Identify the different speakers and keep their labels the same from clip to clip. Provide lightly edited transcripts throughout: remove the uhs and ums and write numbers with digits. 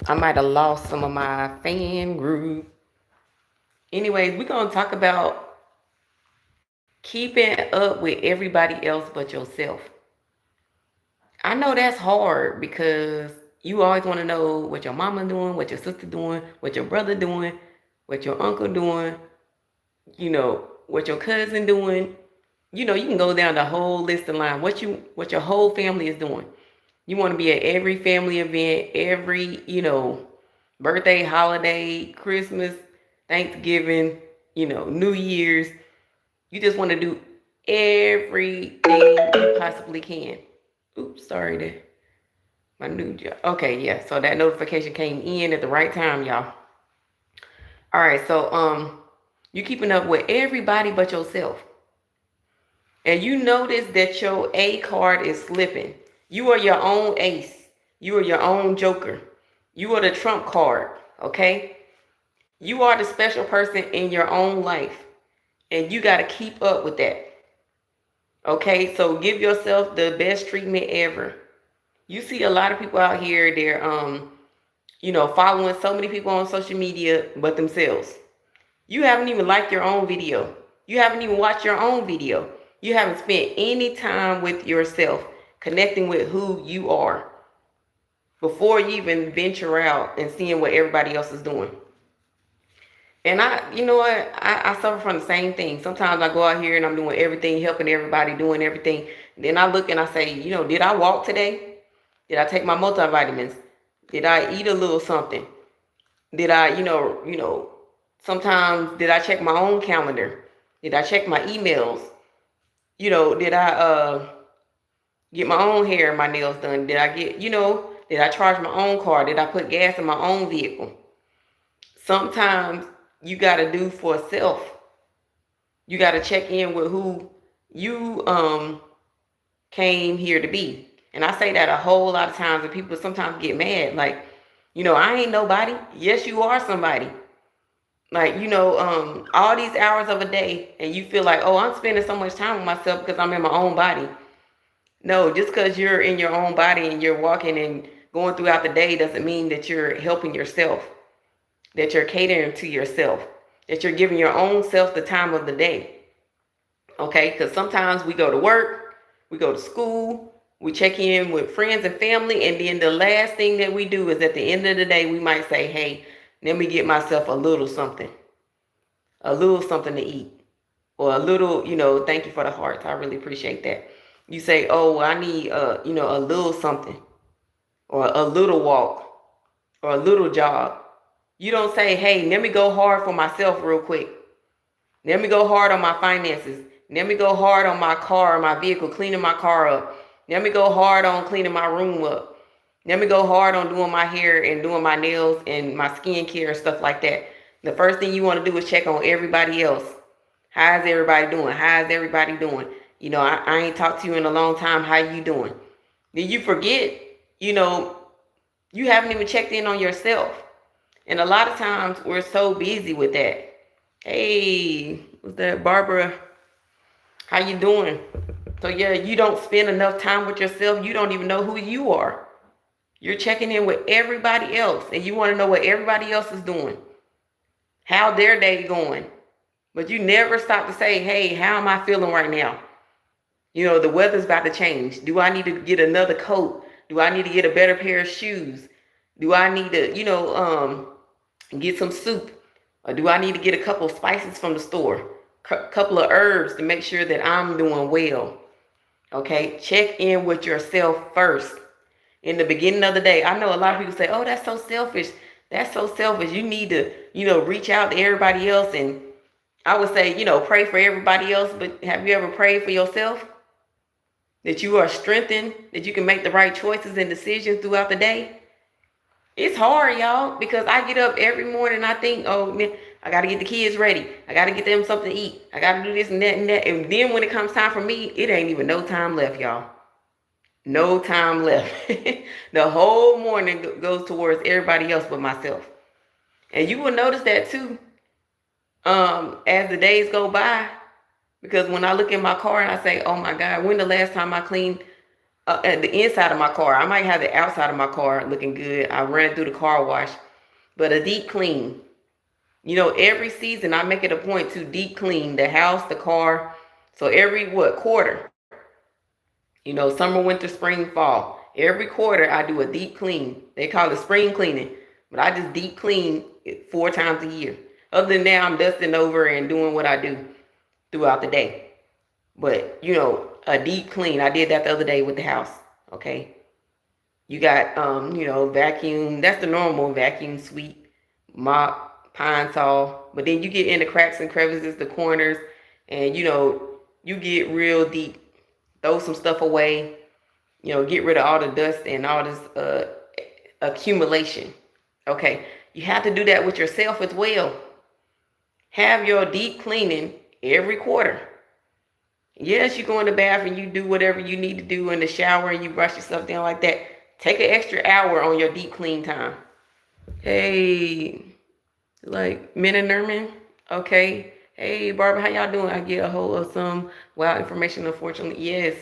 Speaker 1: I might have lost some of my fan group. Anyways, we're going to talk about keeping up with everybody else but yourself. I know that's hard because you always want to know what your mama doing, what your sister doing, what your brother doing, what your uncle doing, what your cousin doing. You can go down the whole list of line. What your whole family is doing. You want to be at every family event, every, birthday, holiday, Christmas, Thanksgiving, New Year's. You just want to do everything you possibly can. Oops, sorry, my new job. Okay, yeah. So that notification came in at the right time, y'all. All right, so you keeping up with everybody but yourself. And you notice that your A card is slipping. You are your own ace. You are your own joker. You are the trump card, okay? You are the special person in your own life. And you got to keep up with that. Okay? So give yourself the best treatment ever. You see a lot of people out here, they're following so many people on social media but themselves. You haven't even liked your own video. You haven't even watched your own video. You haven't spent any time with yourself, connecting with who you are before you even venture out and seeing what everybody else is doing. And you know what? I suffer from the same thing. Sometimes I go out here and I'm doing everything, helping everybody, doing everything. Then I look and I say, did I walk today? Did I take my multivitamins? Did I eat a little something? Did I, sometimes did I check my own calendar? Did I check my emails? Did I get my own hair and my nails done? Did I did I charge my own car? Did I put gas in my own vehicle? Sometimes you got to do for self. You got to check in with who you came here to be. And I say that a whole lot of times, and people sometimes get mad. Like, I ain't nobody. Yes, you are somebody. Like, all these hours of a day, and you feel like, oh, I'm spending so much time with myself because I'm in my own body. No, just because you're in your own body and you're walking and going throughout the day doesn't mean that you're helping yourself, that you're catering to yourself, that you're giving your own self the time of the day. Okay? Because sometimes we go to work, we go to school, we check in with friends and family, and then the last thing that we do is at the end of the day, we might say, hey, let me get myself a little something to eat, or a little, thank you for the hearts. I really appreciate that. You say, oh, I need, a little something, or a little walk, or a little jog. You don't say, hey, let me go hard for myself real quick. Let me go hard on my finances. Let me go hard on my car, my vehicle, cleaning my car up. Let me go hard on cleaning my room up. Let me go hard on doing my hair and doing my nails and my skincare and stuff like that. The first thing you want to do is check on everybody else. How's everybody doing? How's everybody doing? I ain't talked to you in a long time. How you doing? Then you forget, you haven't even checked in on yourself. And a lot of times we're so busy with that. Hey, what's that, Barbara? How you doing? So yeah, you don't spend enough time with yourself. You don't even know who you are. You're checking in with everybody else, and you want to know what everybody else is doing, how their day going. But you never stop to say, hey, how am I feeling right now? The weather's about to change. Do I need to get another coat? Do I need to get a better pair of shoes? Do I need to, get some soup? Or do I need to get a couple of spices from the store? Couple of herbs to make sure that I'm doing well. Okay, check in with yourself first. In the beginning of the day, I know a lot of people say, oh, that's so selfish. That's so selfish. You need to, reach out to everybody else. And I would say, pray for everybody else. But have you ever prayed for yourself? That you are strengthened, that you can make the right choices and decisions throughout the day? It's hard, y'all, because I get up every morning and I think, oh, man, I got to get the kids ready. I got to get them something to eat. I got to do this and that and that. And then when it comes time for me, it ain't even no time left, y'all. No time left. The whole morning goes towards everybody else but myself. And you will notice that too as the days go by. Because when I look in my car and I say, oh my God, when the last time I cleaned at the inside of my car. I might have the outside of my car looking good. I ran through the car wash, but a deep clean. You know, every season I make it a point to deep clean the house, the car. So every quarter, you know, summer, winter, spring, fall. Every quarter I do a deep clean. They call it spring cleaning, but I just deep clean it 4 times a year. Other than that, I'm dusting over and doing what I do throughout the day. But, you know, a deep clean. I did that the other day with the house. Okay. You got, you know, vacuum. That's the normal vacuum, sweep, mop, pine saw. But then you get in the cracks and crevices, the corners, and, you know, you get real deep. Throw some stuff away. You know, get rid of all the dust and all this accumulation. Okay. You have to do that with yourself as well. Have your deep cleaning every quarter. Yes, you go in the bath and you do whatever you need to do in the shower and you brush yourself down like that. Take an extra hour on your deep clean time. Hey, like men and Nerman. Okay. Hey, Barbara, how y'all doing? I get a hold of some wild information, unfortunately. Yes.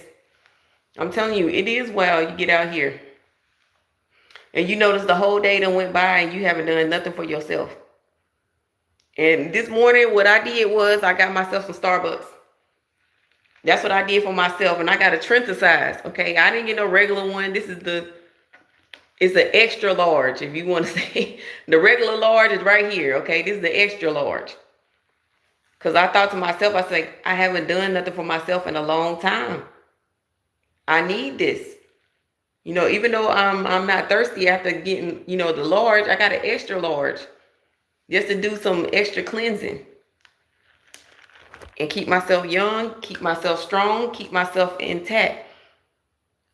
Speaker 1: I'm telling you, it is wild. You get out here. And you notice the whole day done went by and you haven't done nothing for yourself. And this morning, what I did was I got myself some Starbucks. That's what I did for myself. And I got a Trenta size. Okay. I didn't get no regular one. This is it's an extra large. If you want to say the regular large is right here. Okay. This is the extra large. Because I thought to myself, I said, I haven't done nothing for myself in a long time. I need this. You know, even though I'm not thirsty after getting, you know, the large, I got an extra large just to do some extra cleansing. And keep myself young, keep myself strong, keep myself intact.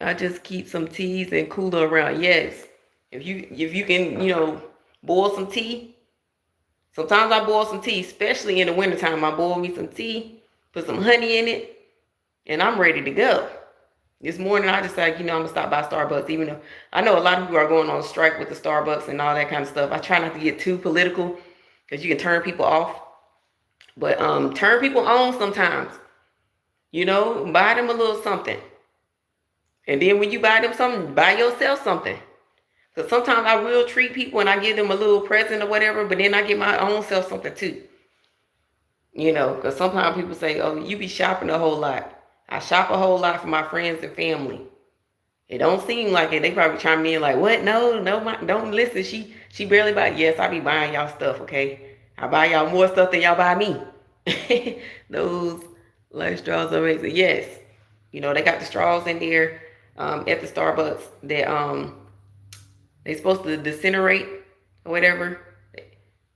Speaker 1: I just keep some teas and cooler around. Yes. If you can, you know, boil some tea. Sometimes I boil some tea, especially in the wintertime. I boil me some tea, put some honey in it, and I'm ready to go. This morning I decided, you know, I'm gonna stop by Starbucks, even though I know a lot of people are going on strike with the Starbucks and all that kind of stuff. I try not to get too political because you can turn people off. But turn people on sometimes. You know, buy them a little something. And then when you buy them something, buy yourself something. Because sometimes I will treat people and I give them a little present or whatever, but then I get my own self something too. You know, because sometimes people say, oh, you be shopping a whole lot. I shop a whole lot for my friends and family. It don't seem like it. They probably chime in like, what? No, don't listen. She barely buy. Yes, I be buying y'all stuff, okay? I buy y'all more stuff than y'all buy me. Those life straws are amazing. Yes. You know, they got the straws in there at the Starbucks that they supposed to disintegrate or whatever.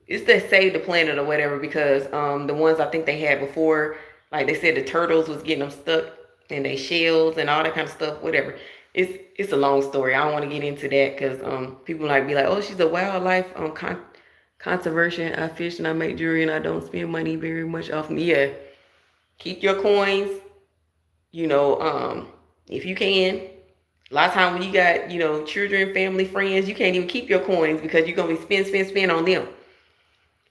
Speaker 1: It's to save the planet or whatever, because the ones I think they had before, like they said the turtles was getting them stuck in their shells and all that kind of stuff, whatever. It's a long story. I don't want to get into that because people like be like, oh, she's a wildlife conservation. I fish and I make jewelry and I don't spend money very much off me. Yeah. Keep your coins, you know, if you can. A lot of times when you got, you know, children, family, friends, you can't even keep your coins because you're going to be spend on them.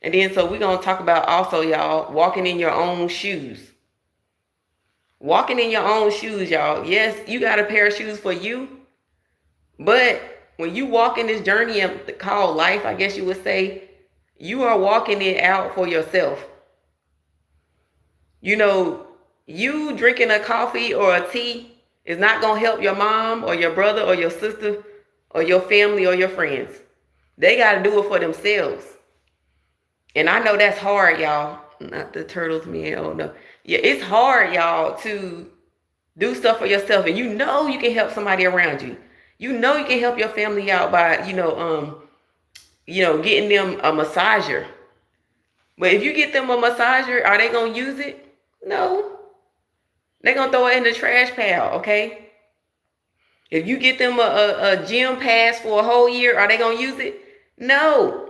Speaker 1: And then so we're going to talk about also, y'all, walking in your own shoes. Walking in your own shoes, y'all. Yes, you got a pair of shoes for you. But when you walk in this journey called life, I guess you would say, you are walking it out for yourself. You know, you drinking a coffee or a tea is not going to help your mom or your brother or your sister or your family or your friends. They got to do it for themselves. And I know that's hard, y'all. Not the turtles, man. Oh, no. Yeah, it's hard, y'all, to do stuff for yourself. And you know you can help somebody around you. You know you can help your family out by, you know, getting them a massager. But if you get them a massager, are they going to use it? No. They're going to throw it in the trash pile, okay? If you get them a gym pass for a whole year, are they going to use it? No.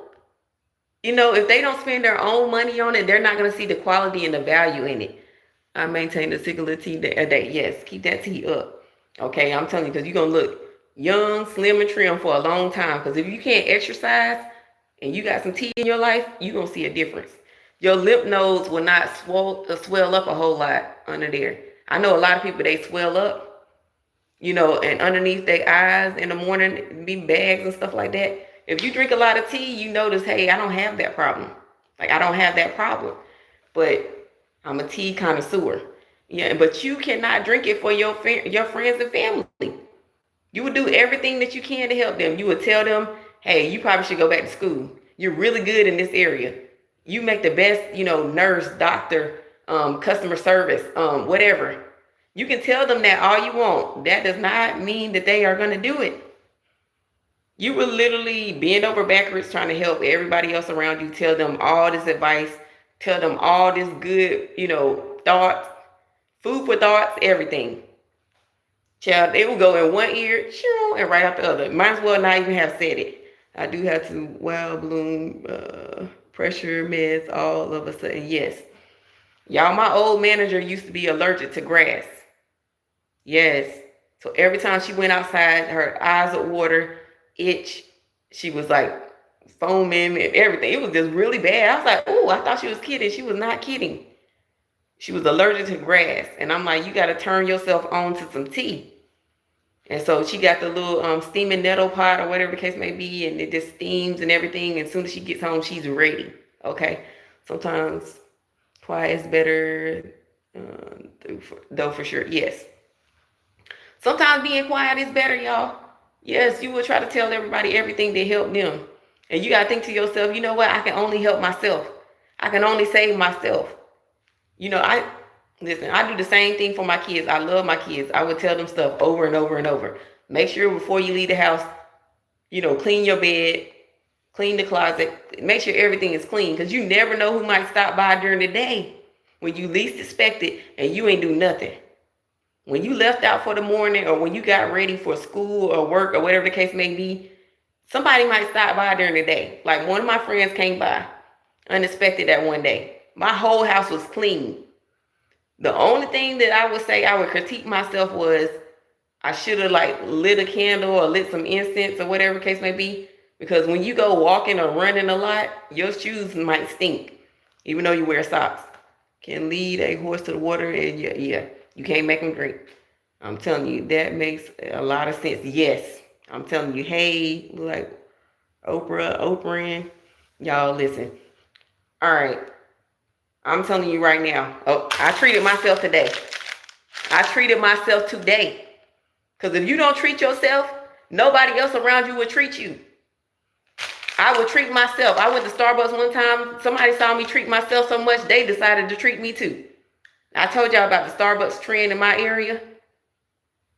Speaker 1: You know, if they don't spend their own money on it, they're not going to see the quality and the value in it. I maintain the singular tea a day. Yes, keep that tea up. Okay, I'm telling you, because you're going to look young, slim, and trim for a long time. Because if you can't exercise and you got some tea in your life, you're going to see a difference. Your lymph nodes will not swell up a whole lot under there. I know a lot of people, they swell up. you know, and underneath their eyes in the morning, be bags and stuff like that. If you drink a lot of tea, you notice, hey, I don't have that problem. Like, I don't have that problem. But I'm a tea connoisseur. Yeah, but you cannot drink it for your friends and family. You would do everything that you can to help them. You would tell them, hey, you probably should go back to school. You're really good in this area. You make the best, you know, nurse, doctor, customer service, whatever. You can tell them that all you want. That does not mean that they are going to do it. You will literally bend over backwards trying to help everybody else around you. Tell them all this advice. Tell them all this good, you know, thoughts, food for thoughts, everything. Child, it will go in one ear, and right out the other. Might as well not even have said it. I do have to wild bloom, pressure meds all of a sudden. Yes. Y'all, my old manager used to be allergic to grass. Yes. So every time she went outside, her eyes would water, itch. She was like foaming and everything. It was just really bad. I was like, oh, I thought she was kidding. She was not kidding. She was allergic to grass. And I'm like, you got to turn yourself on to some tea. And so she got the little steaming nettle pot or whatever the case may be. And it just steams and everything. And as soon as she gets home, she's ready. Okay. Sometimes quiet is better, though for sure. Yes. Sometimes being quiet is better, y'all. Yes, you will try to tell everybody everything to help them. And you got to think to yourself, you know what? I can only help myself. I can only save myself. You know, I do the same thing for my kids. I love my kids. I would tell them stuff over and over and over. Make sure before you leave the house, you know, clean your bed, clean the closet, make sure everything is clean, because you never know who might stop by during the day when you least expect it and you ain't do nothing. When you left out for the morning or when you got ready for school or work or whatever the case may be, somebody might stop by during the day. Like one of my friends came by unexpected that one day. My whole house was clean. The only thing that I would say I would critique myself was I should have like lit a candle or lit some incense or whatever the case may be. Because when you go walking or running a lot, your shoes might stink, even though you wear socks. Can lead a horse to the water, and yeah, you can't make them drink. I'm telling you, that makes a lot of sense. Yes, I'm telling you, hey, like Oprah, y'all listen. All right. I'm telling you right now. Oh, I treated myself today. Because if you don't treat yourself, nobody else around you will treat you. I would treat myself. I went to Starbucks one time. Somebody saw me treat myself so much, they decided to treat me too. I told y'all about the Starbucks trend in my area.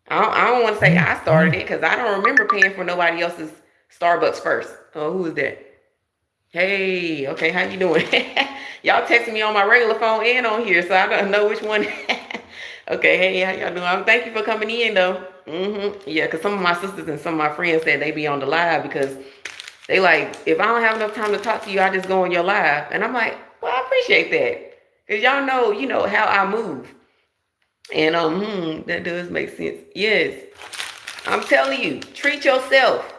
Speaker 1: I don't want to say I started it because I don't remember paying for nobody else's Starbucks first. Oh, who is that? Hey, okay, how you doing? Y'all texting me on my regular phone and on here, so I don't know which one. Okay, hey, how y'all doing? Thank you for coming in, though. Yeah, because some of my sisters and some of my friends said they be on the live because they like, if I don't have enough time to talk to you, I just go on your live. And I'm like, well, I appreciate that. Because y'all know, you know, how I move. And that does make sense. Yes. I'm telling you, treat yourself.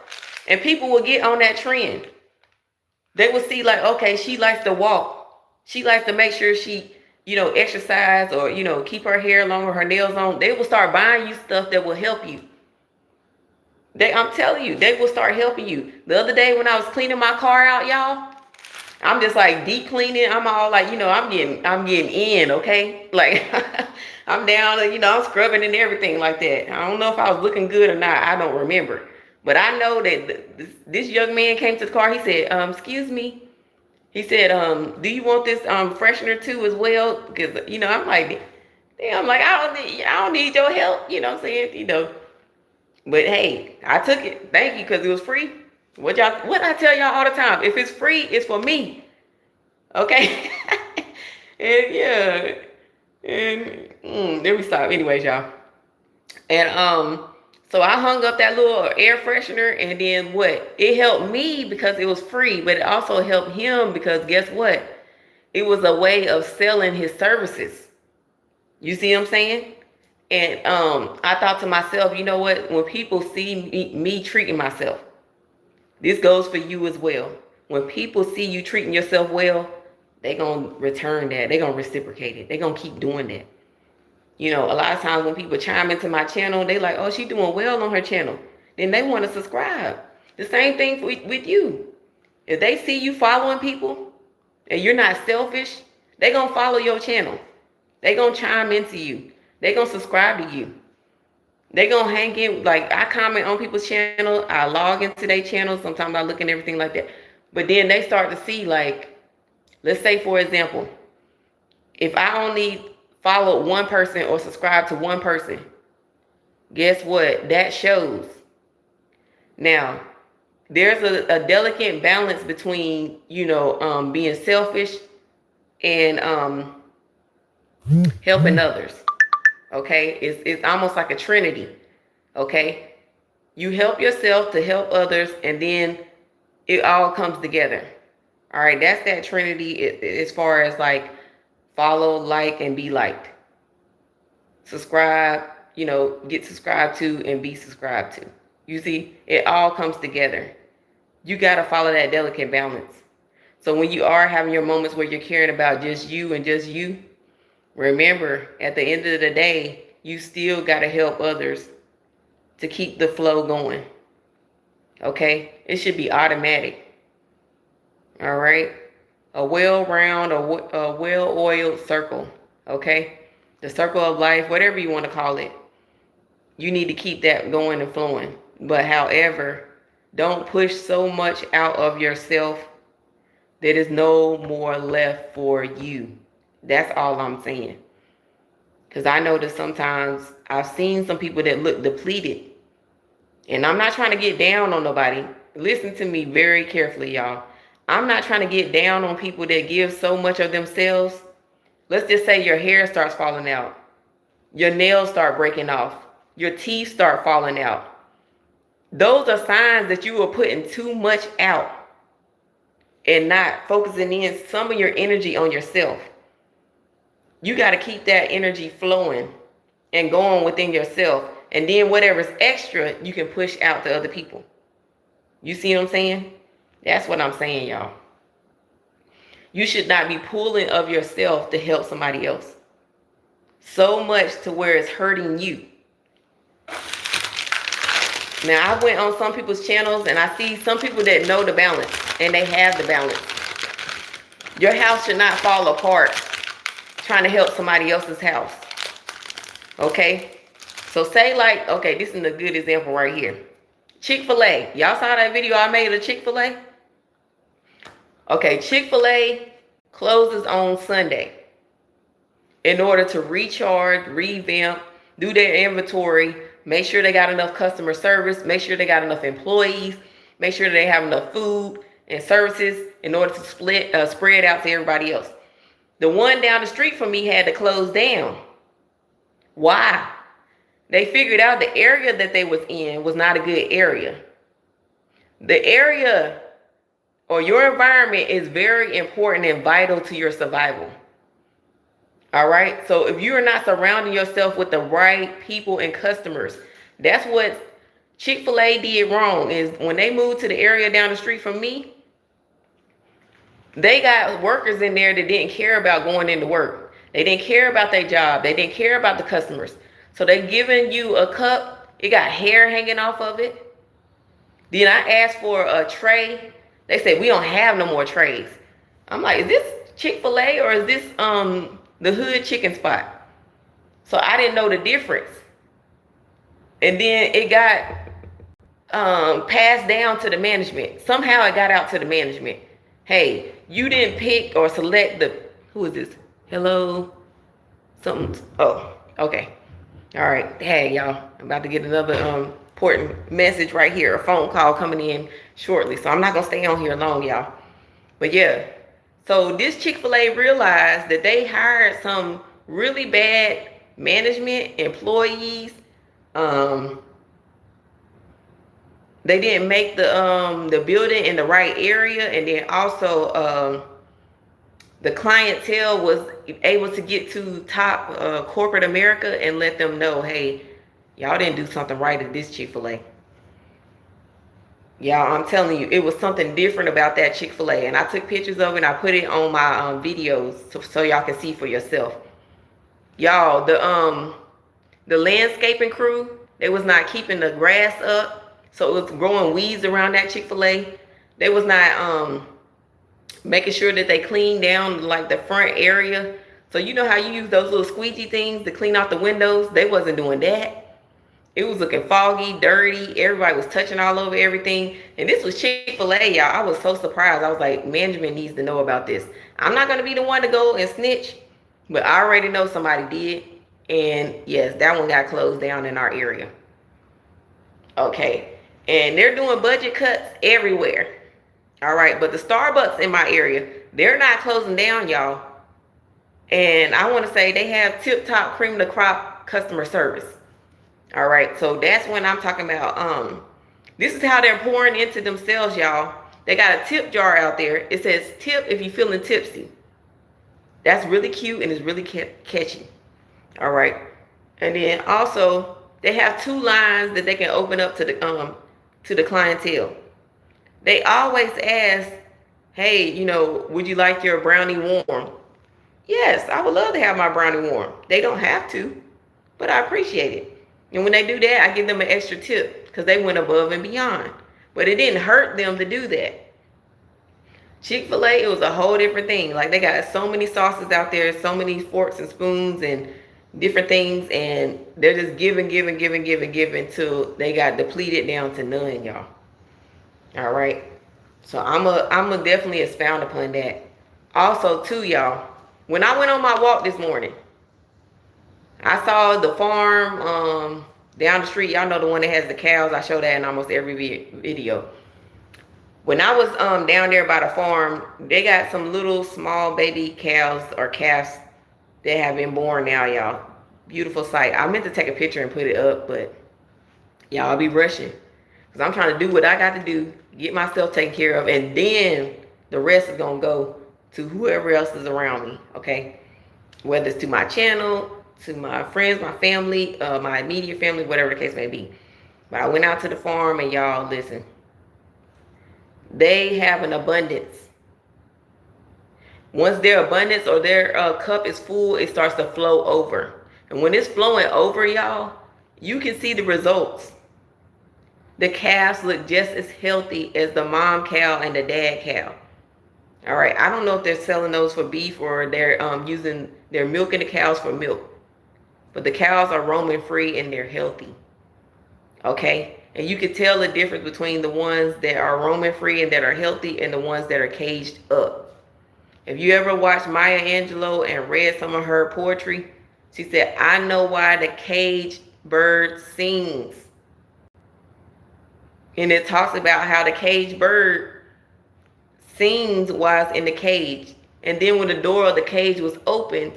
Speaker 1: And people will get on that trend. They will see like, okay, she likes to walk. She likes to make sure she, you know, exercise or, you know, keep her hair long or her nails on. They will start buying you stuff that will help you. I'm telling you, they will start helping you. The other day when I was cleaning my car out, y'all, I'm just like deep cleaning. I'm all like, you know, I'm getting in, okay? Like I'm down, you know, I'm scrubbing and everything like that. I don't know if I was looking good or not. I don't remember. But I know that this young man came to the car. He said, excuse me. He said, do you want this freshener too as well? Because, you know, I'm like, damn, like, I don't need your help. You know what I'm saying? You know. But hey, I took it. Thank you, because it was free. What I tell y'all all the time, if it's free, it's for me. Okay? And yeah. And then we stop. Anyways, y'all. And so I hung up that little air freshener, and then what? It helped me because it was free, but it also helped him because guess what? It was a way of selling his services. You see what I'm saying? And I thought to myself, you know what? When people see me treating myself, this goes for you as well. When people see you treating yourself well, they're going to return that. They're going to reciprocate it. They're going to keep doing that. You know, a lot of times when people chime into my channel, they like, oh, she's doing well on her channel. Then they want to subscribe. The same thing with you. If they see you following people and you're not selfish, they going to follow your channel. They going to chime into you. They going to subscribe to you. They going to hang in. Like, I comment on people's channel. I log into their channel. Sometimes I look and everything like that. But then they start to see, like, let's say, for example, if I only follow one person or subscribe to one person, guess what? That shows. Now, there's a delicate balance between, you know, being selfish and helping others. Okay? It's almost like a trinity. Okay? You help yourself to help others, and then it all comes together. All right? That's that trinity as far as like follow, like, and be liked. Subscribe, you know, get subscribed to and be subscribed to. You see, it all comes together. You got to follow that delicate balance. So when you are having your moments where you're caring about just you and just you, remember, at the end of the day, you still got to help others to keep the flow going. Okay? It should be automatic. All right? A well-round, a well-oiled circle. Okay? The circle of life, whatever you want to call it. You need to keep that going and flowing. But however, don't push so much out of yourself that is no more left for you. That's all I'm saying. Because I know that sometimes I've seen some people that look depleted. And I'm not trying to get down on nobody. Listen to me very carefully, y'all. I'm not trying to get down on people that give so much of themselves. Let's just say your hair starts falling out. Your nails start breaking off. Your teeth start falling out. Those are signs that you are putting too much out and not focusing in some of your energy on yourself. You got to keep that energy flowing and going within yourself. And then whatever's extra, you can push out to other people. You see what I'm saying? That's what I'm saying, y'all. You should not be pulling of yourself to help somebody else. So much to where it's hurting you. Now, I went on some people's channels and I see some people that know the balance and they have the balance. Your house should not fall apart trying to help somebody else's house. Okay? So say like, okay, this is a good example right here. Chick-fil-A. Y'all saw that video I made of Chick-fil-A? Okay, Chick-fil-A closes on Sunday in order to recharge, revamp, do their inventory, make sure they got enough customer service, make sure they got enough employees, make sure they have enough food and services in order to spread out to everybody else. The one down the street from me had to close down. Why? They figured out the area that they was in was not a good area. The area or your environment is very important and vital to your survival. All right. So if you're not surrounding yourself with the right people and customers, that's what Chick-fil-A did wrong. Is when they moved to the area down the street from me, they got workers in there that didn't care about going into work. They didn't care about their job. They didn't care about the customers. So they giving you a cup. It got hair hanging off of it. Then I asked for a tray. They said, we don't have no more trays. I'm like, is this Chick-fil-A or is this the hood chicken spot? So I didn't know the difference. And then it got passed down to the management. Somehow it got out to the management. Hey, you didn't pick or select the, who is this? Hello? Something. Oh, okay. All right. Hey, y'all. I'm about to get another important message right here. A phone call coming in shortly. So I'm not going to stay on here long, y'all. But yeah. So this Chick-fil-A realized that they hired some really bad management employees. They didn't make the building in the right area, and then also the clientele was able to get to top corporate America and let them know, hey, y'all didn't do something right at this Chick-fil-A. Y'all, I'm telling you, it was something different about that Chick-fil-A. And I took pictures of it and I put it on my videos so y'all can see for yourself. Y'all, the landscaping crew, they was not keeping the grass up, so it was growing weeds around that Chick-fil-A. They was not making sure that they cleaned down like the front area. So you know how you use those little squeegee things to clean out the windows? They wasn't doing that. It was looking foggy, dirty. Everybody was touching all over everything. And this was Chick-fil-A, y'all. I was so surprised. I was like, management needs to know about this. I'm not going to be the one to go and snitch, but I already know somebody did. And yes, that one got closed down in our area. Okay. And they're doing budget cuts everywhere. All right. But the Starbucks in my area, they're not closing down, y'all. And I want to say they have tip-top cream of the crop customer service. All right. So that's when I'm talking about, this is how they're pouring into themselves, y'all. They got a tip jar out there. It says tip if you're feeling tipsy. That's really cute and it's really catchy. All right. And then also they have 2 lines that they can open up to the clientele. They always ask, hey, you know, would you like your brownie warm? Yes, I would love to have my brownie warm. They don't have to, but I appreciate it. And when they do that, I give them an extra tip because they went above and beyond. But it didn't hurt them to do that. Chick-fil-A, it was a whole different thing. Like they got so many sauces out there, so many forks and spoons and different things, and they're just giving till they got depleted down to none, y'all. All right. So I'm a definitely expound upon that. Also, too, y'all, when I went on my walk this morning, I saw the farm down the street. Y'all know the one that has the cows. I show that in almost every video. When I was down there by the farm, they got some little small baby cows or calves that have been born now, y'all. Beautiful sight. I meant to take a picture and put it up, but y'all, I'll be rushing because I'm trying to do what I got to do, get myself taken care of, and then the rest is going to go to whoever else is around me, okay? Whether it's to my channel, to my friends, my family, my immediate family, whatever the case may be. But I went out to the farm, and y'all, listen. They have an abundance. Once their abundance or their cup is full, it starts to flow over. And when it's flowing over, y'all, you can see the results. The calves look just as healthy as the mom cow and the dad cow. All right, I don't know if they're selling those for beef or they're milking the cows for milk. But the cows are roaming free and they're healthy. Okay? And you can tell the difference between the ones that are roaming free and that are healthy and the ones that are caged up. If you ever watched Maya Angelou and read some of her poetry, she said, I know why the caged bird sings. And it talks about how the caged bird sings while it's in the cage. And then when the door of the cage was open,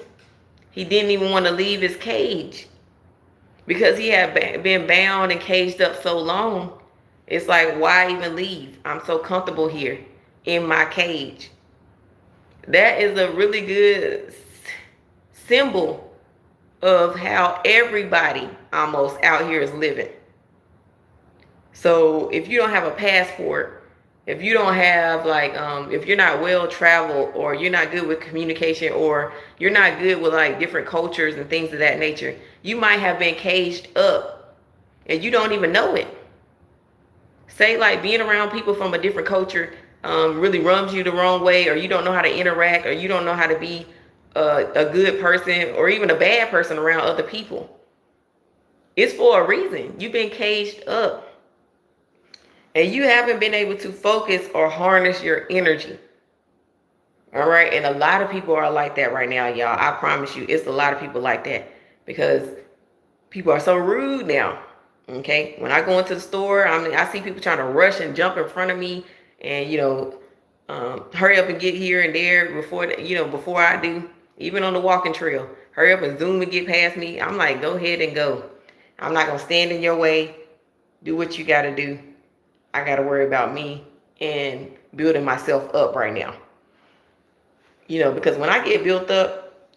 Speaker 1: he didn't even want to leave his cage because he had been bound and caged up so long. It's like, why even leave? I'm so comfortable here in my cage. That is a really good symbol of how everybody almost out here is living. So if you don't have a passport, if you don't have like, if you're not well traveled or you're not good with communication or you're not good with like different cultures and things of that nature, you might have been caged up and you don't even know it. Say like being around people from a different culture really rubs you the wrong way, or you don't know how to interact, or you don't know how to be a good person or even a bad person around other people. It's for a reason. You've been caged up. And you haven't been able to focus or harness your energy. All right. And a lot of people are like that right now, y'all. I promise you, it's a lot of people like that because people are so rude now. Okay. When I go into the store, I see people trying to rush and jump in front of me and, hurry up and get here and there before I do. Even on the walking trail, hurry up and zoom and get past me. I'm like, go ahead and go. I'm not going to stand in your way. Do what you got to do. I got to worry about me and building myself up right now. Because when I get built up,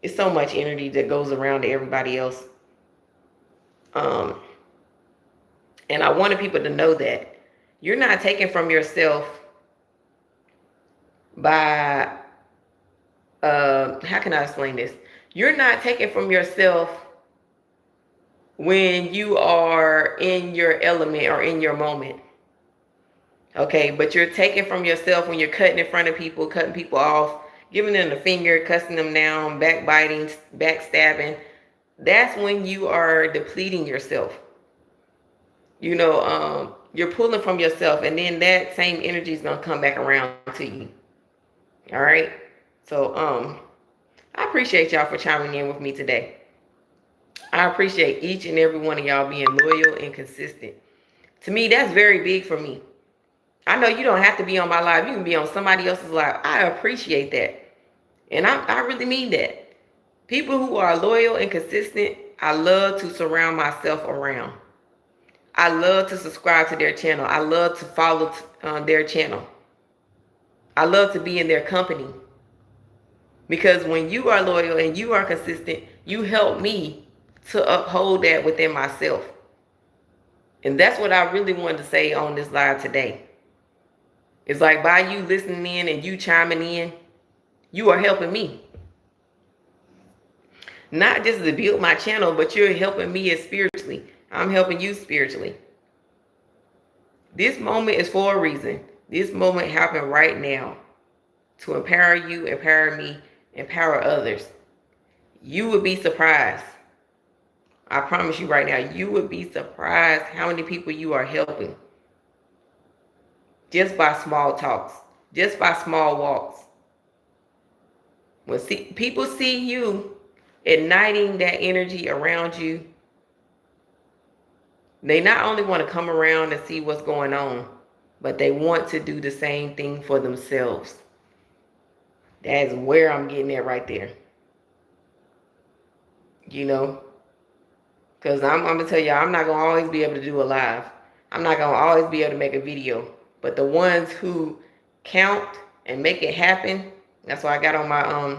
Speaker 1: it's so much energy that goes around to everybody else. And I wanted people to know that you're not taking from yourself by, how can I explain this? You're not taking from yourself when you are in your element or in your moment. Okay, but you're taking from yourself when you're cutting in front of people, cutting people off, giving them the finger, cussing them down, backbiting, backstabbing. That's when you are depleting yourself. You're pulling from yourself, and then that same energy is gonna come back around to you. All right. So I appreciate y'all for chiming in with me today. I appreciate each and every one of y'all being loyal and consistent. To me, that's very big for me. I know you don't have to be on my live. You can be on somebody else's live. I appreciate that. And I really mean that. People who are loyal and consistent, I love to surround myself around. I love to subscribe to their channel. I love to follow their channel. I love to be in their company. Because when you are loyal and you are consistent, you help me to uphold that within myself. And that's what I really wanted to say on this live today. It's like by you listening in and you chiming in, you are helping me. Not just to build my channel, but you're helping me as spiritually. I'm helping you spiritually. This moment is for a reason. This moment happened right now to empower you, empower me, empower others. You would be surprised. I promise you right now, you would be surprised how many people you are helping. Just by small talks, just by small walks. When people see you igniting that energy around you, they not only want to come around and see what's going on, but they want to do the same thing for themselves. That's where I'm getting at right there. Because I'm going to tell you, I'm not going to always be able to do a live. I'm not going to always be able to make a video. But the ones who count and make it happen, that's why I got on my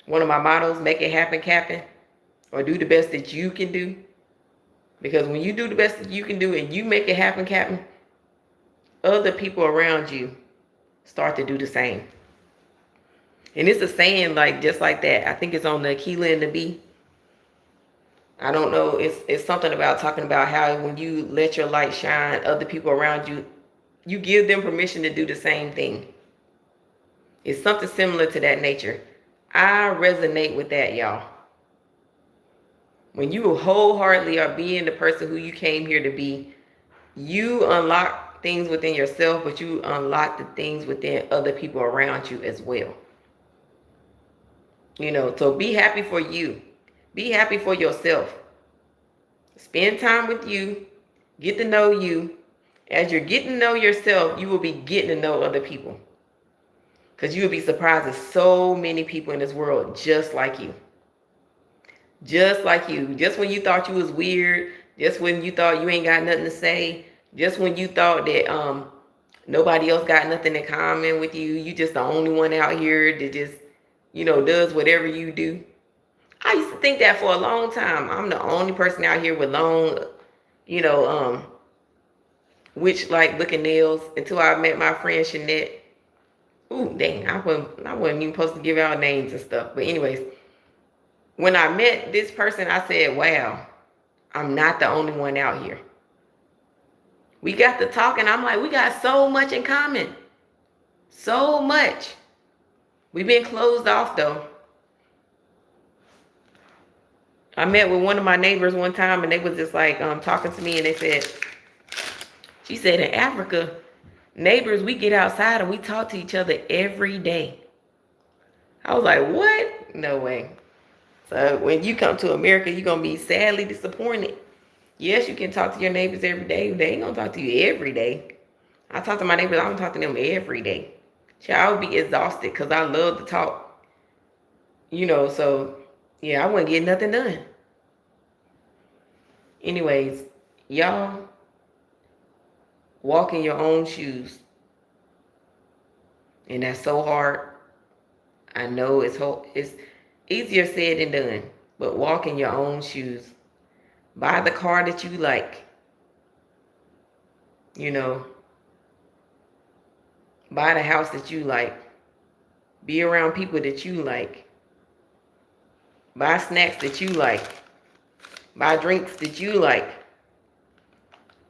Speaker 1: one of my mottos, make it happen, Captain, or do the best that you can do. Because when you do the best that you can do and you make it happen, Captain, other people around you start to do the same. And it's a saying like just like that. I think it's on the Aquila and the Bee. I don't know. It's something about talking about how when you let your light shine, other people around you, you give them permission to do the same thing. It's something similar to that nature. I resonate with that, y'all. When you wholeheartedly are being the person who you came here to be, you unlock things within yourself, but you unlock the things within other people around you as well. So be happy for you. Be happy for yourself. Spend time with you. Get to know you. As you're getting to know yourself, you will be getting to know other people. Because you will be surprised at so many people in this world just like you. Just like you. Just when you thought you was weird. Just when you thought you ain't got nothing to say. Just when you thought that nobody else got nothing in common with you. You just the only one out here that just, does whatever you do. I used to think that for a long time. I'm the only person out here with long, witch-like looking nails until I met my friend Shanette. Ooh, dang, I wasn't even supposed to give out names and stuff. But anyways, when I met this person, I said, wow, I'm not the only one out here. We got to talking. I'm like, we got so much in common. So much. We've been closed off though. I met with one of my neighbors one time and they was just like talking to me and she said in Africa, neighbors, we get outside and we talk to each other every day. I was like, what? No way. So when you come to America, you're going to be sadly disappointed. Yes, you can talk to your neighbors every day. They ain't going to talk to you every day. I talk to my neighbors. I don't talk to them every day. I would be exhausted because I love to talk. So yeah, I wouldn't get nothing done. Anyways, y'all walk in your own shoes. And that's so hard. I know it's easier said than done. But walk in your own shoes. Buy the car that you like. Buy the house that you like. Be around people that you like. Buy snacks that you like. Buy drinks that you like.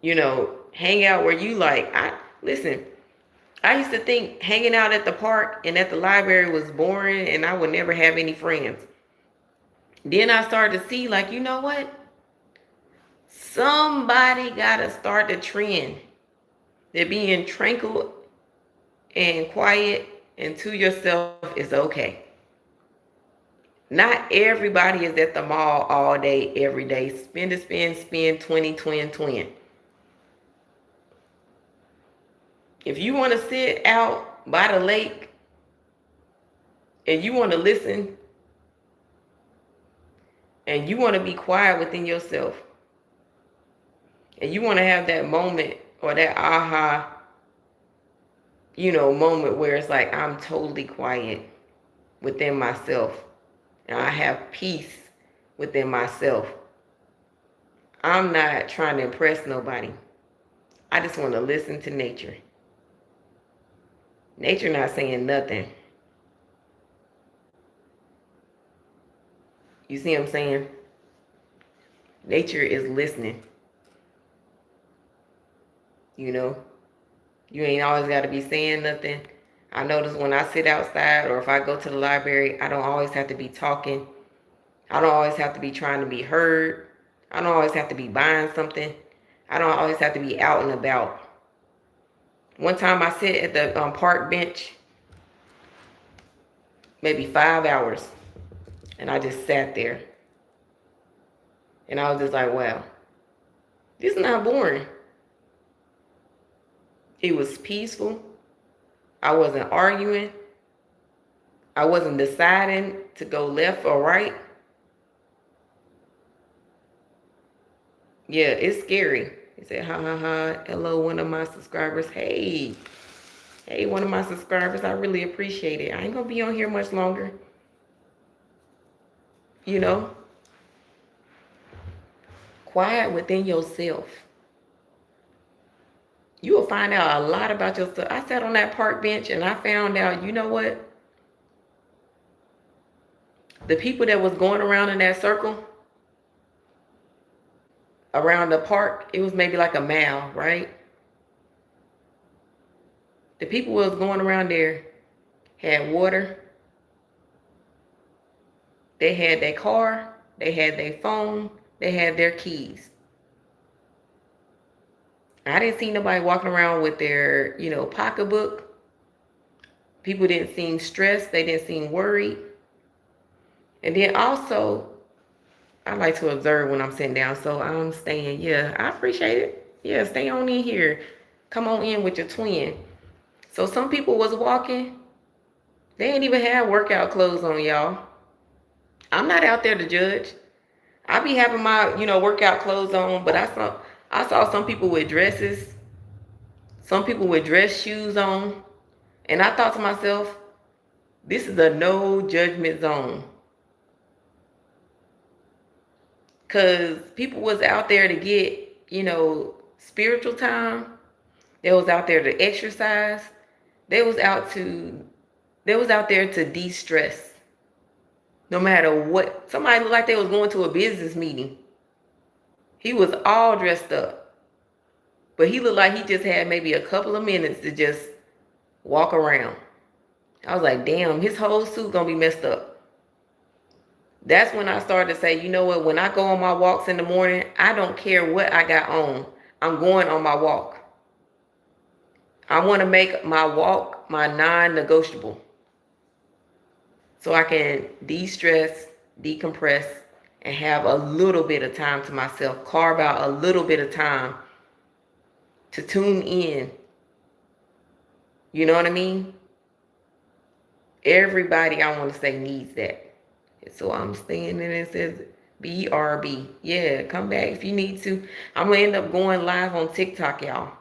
Speaker 1: You know, hang out where you like. Listen, I used to think hanging out at the park and at the library was boring and I would never have any friends. Then I started to see, like, you know what? Somebody got to start the trend. That being tranquil and quiet and to yourself is okay. Not everybody is at the mall all day, every day. Spend, 20. If you want to sit out by the lake and you want to listen and you want to be quiet within yourself and you want to have that moment or that aha, moment where it's like I'm totally quiet within myself and I have peace within myself. I'm not trying to impress nobody. I just want to listen to nature. Nature not saying nothing. You see what I'm saying? Nature is listening. You ain't always got to be saying nothing. I notice when I sit outside or if I go to the library, I don't always have to be talking. I don't always have to be trying to be heard. I don't always have to be buying something. I don't always have to be out and about. One time I sit at the park bench, maybe 5 hours, and I just sat there. And I was just like, wow, this is not boring. It was peaceful. I wasn't arguing. I wasn't deciding to go left or right. Yeah, it's scary. He said, ha, ha, ha. Hello, one of my subscribers. Hey, one of my subscribers. I really appreciate it. I ain't going to be on here much longer. Quiet within yourself. You will find out a lot about yourself. I sat on that park bench and I found out, you know what? The people that was going around in that circle, around the park, it was maybe like a mile, right? The people who was going around there had water. They had their car. They had their phone. They had their keys. I didn't see nobody walking around with their, pocketbook. People didn't seem stressed. They didn't seem worried. And then also, I like to observe when I'm sitting down. So I'm staying. Yeah, I appreciate it. Yeah, stay on in here. Come on in with your twin. So some people was walking. They ain't even have workout clothes on, y'all. I'm not out there to judge. I be having my, workout clothes on, but I saw some people with dresses, some people with dress shoes on, and I thought to myself, this is a no judgment zone. Because people was out there to get, spiritual time. They was out there to exercise. They was out there to de-stress. No matter what. Somebody looked like they was going to a business meeting. He was all dressed up. But he looked like he just had maybe a couple of minutes to just walk around. I was like, damn, his whole suit gonna be messed up. That's when I started to say, you know what? When I go on my walks in the morning, I don't care what I got on. I'm going on my walk. I want to make my walk my non-negotiable. So I can de-stress, decompress, and have a little bit of time to myself. Carve out a little bit of time to tune in. You know what I mean? Everybody, I want to say, needs that. So I'm staying in and it says BRB. Yeah, come back if you need to. I'm going to end up going live on TikTok, y'all.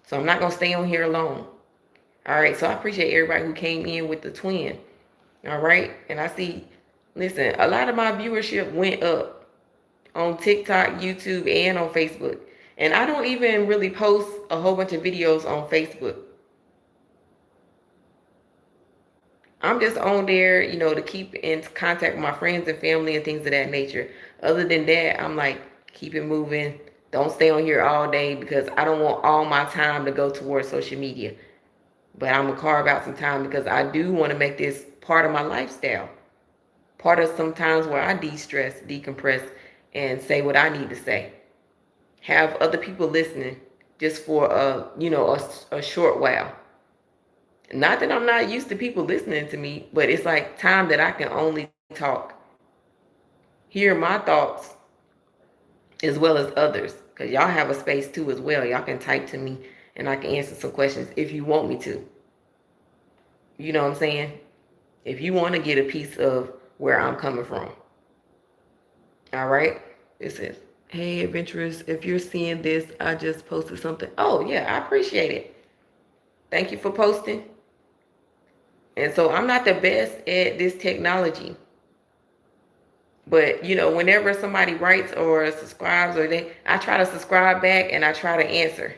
Speaker 1: So I'm not going to stay on here alone. All right, so I appreciate everybody who came in with the twin. All right, and I see, listen, a lot of my viewership went up on TikTok, YouTube, and on Facebook. And I don't even really post a whole bunch of videos on Facebook. I'm just on there, to keep in contact with my friends and family and things of that nature. Other than that, I'm like, keep it moving. Don't stay on here all day because I don't want all my time to go towards social media. But I'm going to carve out some time because I do want to make this part of my lifestyle. Part of sometimes where I de-stress, decompress, and say what I need to say. Have other people listening just for a short while. Not that I'm not used to people listening to me, but it's like time that I can only talk, hear my thoughts as well as others. Because y'all have a space too as well. Y'all can type to me and I can answer some questions if you want me to. You know what I'm saying? If you want to get a piece of where I'm coming from. All right? It says, hey, adventurous, if you're seeing this, I just posted something. Oh, yeah, I appreciate it. Thank you for posting. And so I'm not the best at this technology. But, whenever somebody writes or subscribes I try to subscribe back and I try to answer.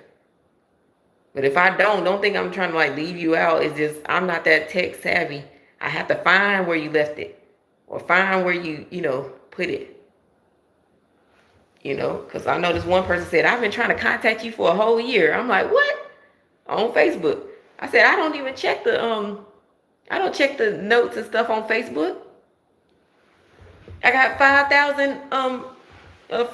Speaker 1: But if I don't think I'm trying to like leave you out. It's just, I'm not that tech savvy. I have to find where you left it or find where you, put it. Because I know this one person said, I've been trying to contact you for a whole year. I'm like, what? On Facebook. I said, I don't even check I don't check the notes and stuff on Facebook. I got 5,000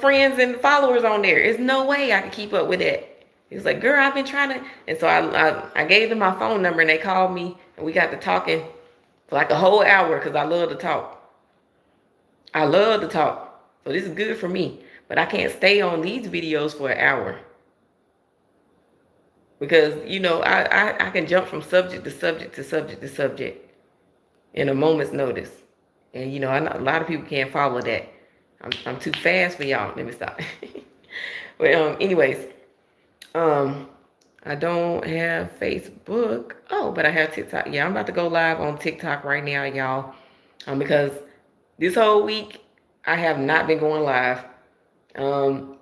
Speaker 1: friends and followers on there. There's no way I can keep up with that. He was like, girl, I've been trying to. And so I gave them my phone number and they called me and we got to talking for like a whole hour because I love to talk. I love to talk. So this is good for me. But I can't stay on these videos for an hour. Because, I can jump from subject to subject to subject to subject in a moment's notice. And, I know a lot of people can't follow that. I'm too fast for y'all. Let me stop. But anyways, I don't have Facebook. Oh, but I have TikTok. Yeah, I'm about to go live on TikTok right now, y'all. Because this whole week I have not been going live.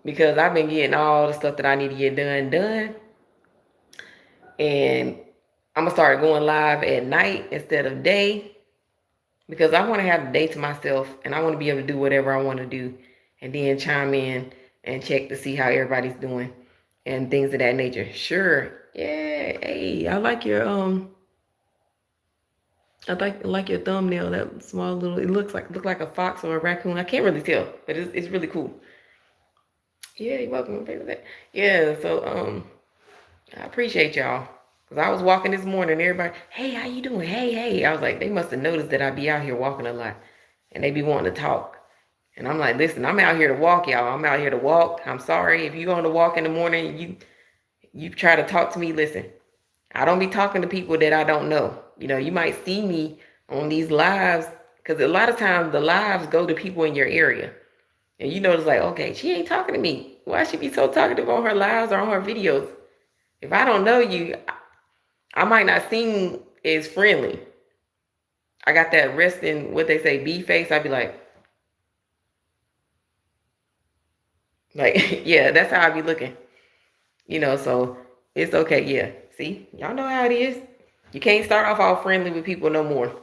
Speaker 1: Because I've been getting all the stuff that I need to get done. And I'm gonna start going live at night instead of day. Because I want to have the day to myself and I want to be able to do whatever I want to do and then chime in and check to see how everybody's doing and things of that nature. Sure. Yeah. Hey, I like your your thumbnail. That small little, it look like a fox or a raccoon. I can't really tell, but it's really cool. Yeah, you're welcome. Yeah, so I appreciate y'all. Because I was walking this morning, everybody, hey, how you doing? Hey. I was like, they must have noticed that I be out here walking a lot. And they be wanting to talk. And I'm like, listen, I'm out here to walk, y'all. I'm out here to walk. I'm sorry if you going to walk in the morning, you try to talk to me, listen. I don't be talking to people that I don't know. You might see me on these lives. Because a lot of times the lives go to people in your area. And it's like, okay, she ain't talking to me. Why she be so talkative on her lives or on her videos? If I don't know you, I might not seem as friendly. I got that resting, what they say, B face. I'd be like, yeah, that's how I be looking. So it's okay. Yeah. See, y'all know how it is. You can't start off all friendly with people no more.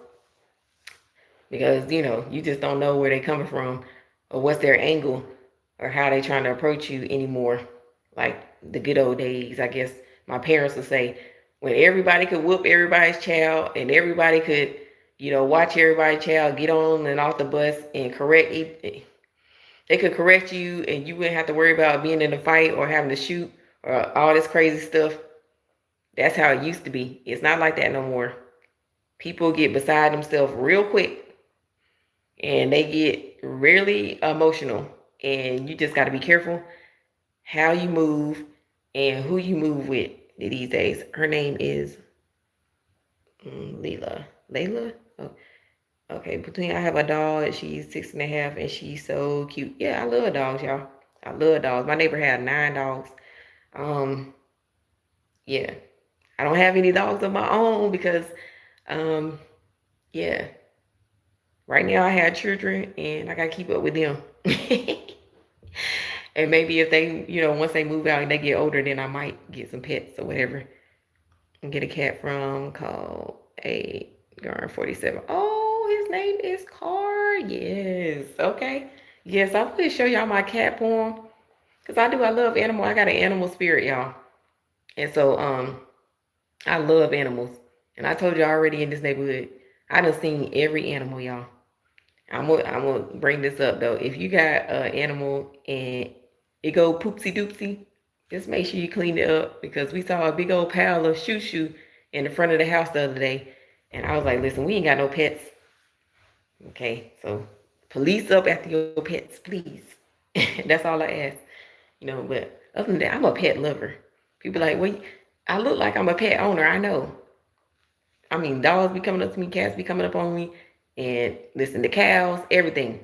Speaker 1: Because, you just don't know where they coming from or what's their angle or how they trying to approach you anymore. Like the good old days, I guess my parents would say, when everybody could whoop everybody's child and everybody could, watch everybody's child get on and off the bus and correct it. They could correct you and you wouldn't have to worry about being in a fight or having to shoot or all this crazy stuff. That's how it used to be. It's not like that no more. People get beside themselves real quick and they get really emotional. And you just got to be careful how you move and who you move with these days. Her name is Layla. Oh, okay. I have a dog. She's 6.5 and she's so cute. Yeah, I love dogs, y'all. I love dogs. My neighbor had 9 dogs. Yeah. I don't have any dogs of my own because, yeah. Right now I have children and I got to keep up with them. And maybe if they, once they move out and they get older, then I might get some pets or whatever. And get a cat from called Garn 47. Oh, his name is Car. Yes. Okay. Yes, I'm going to show y'all my cat poem. Because I love animal. I got an animal spirit, y'all. And so, I love animals. And I told you already in this neighborhood, I done seen every animal, y'all. I'm gonna bring this up though. If you got an animal and it go poopsie doopsie, just make sure you clean it up because we saw a big old pile of shoo shoo in the front of the house the other day, and I was like, listen, we ain't got no pets. Okay, so police up after your pets, please. That's all I ask, But other than that, I'm a pet lover. People like, well, I look like I'm a pet owner. I know. I mean, dogs be coming up to me, cats be coming up on me, and listen, the cows, everything.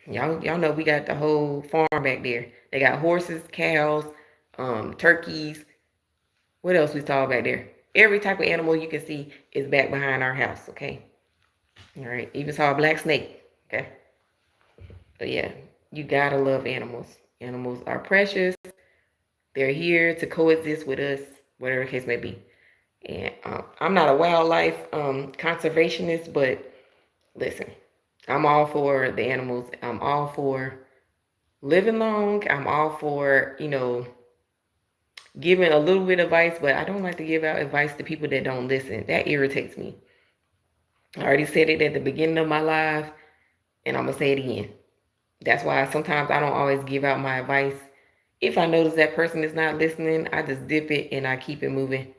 Speaker 1: Y'all know we got the whole farm back there. They got horses, cows, turkeys. What else we saw back there? Every type of animal you can see is back behind our house, okay? All right, even saw a black snake, okay? But yeah, you gotta love animals. Animals are precious. They're here to coexist with us, whatever the case may be. And I'm not a wildlife conservationist, but listen, I'm all for the animals. I'm all for living long. I'm all for, giving a little bit of advice, but I don't like to give out advice to people that don't listen. That irritates me. I already said it at the beginning of my live, and I'm going to say it again. That's why sometimes I don't always give out my advice. If I notice that person is not listening, I just dip it and I keep it moving.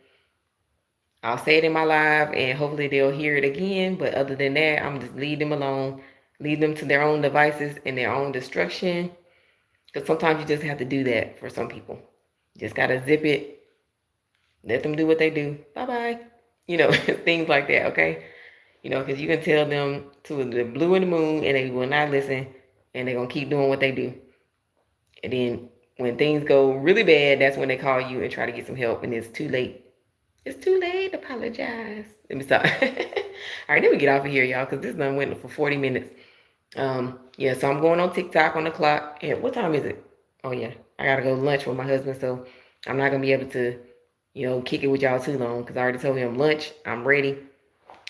Speaker 1: I'll say it in my live and hopefully they'll hear it again. But other than that, I'm just leave them alone, leave them to their own devices and their own destruction. Because sometimes you just have to do that for some people. You just got to zip it, let them do what they do. Bye-bye. Things like that, okay? Because you can tell them to the blue and the moon and they will not listen and they're going to keep doing what they do. And then when things go really bad, that's when they call you and try to get some help and it's too late. It's too late to apologize. Let me stop. All right, let me get off of here, y'all, because this done went for 40 minutes. Yeah, so I'm going on TikTok on the clock. And what time is it? Oh, yeah. I got to go to lunch with my husband, so I'm not going to be able to, kick it with y'all too long because I already told him lunch. I'm ready.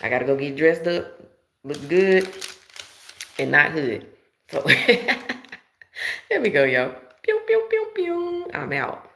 Speaker 1: I got to go get dressed up, look good, and not hood. So, there we go, y'all. Pew, pew, pew, pew. I'm out.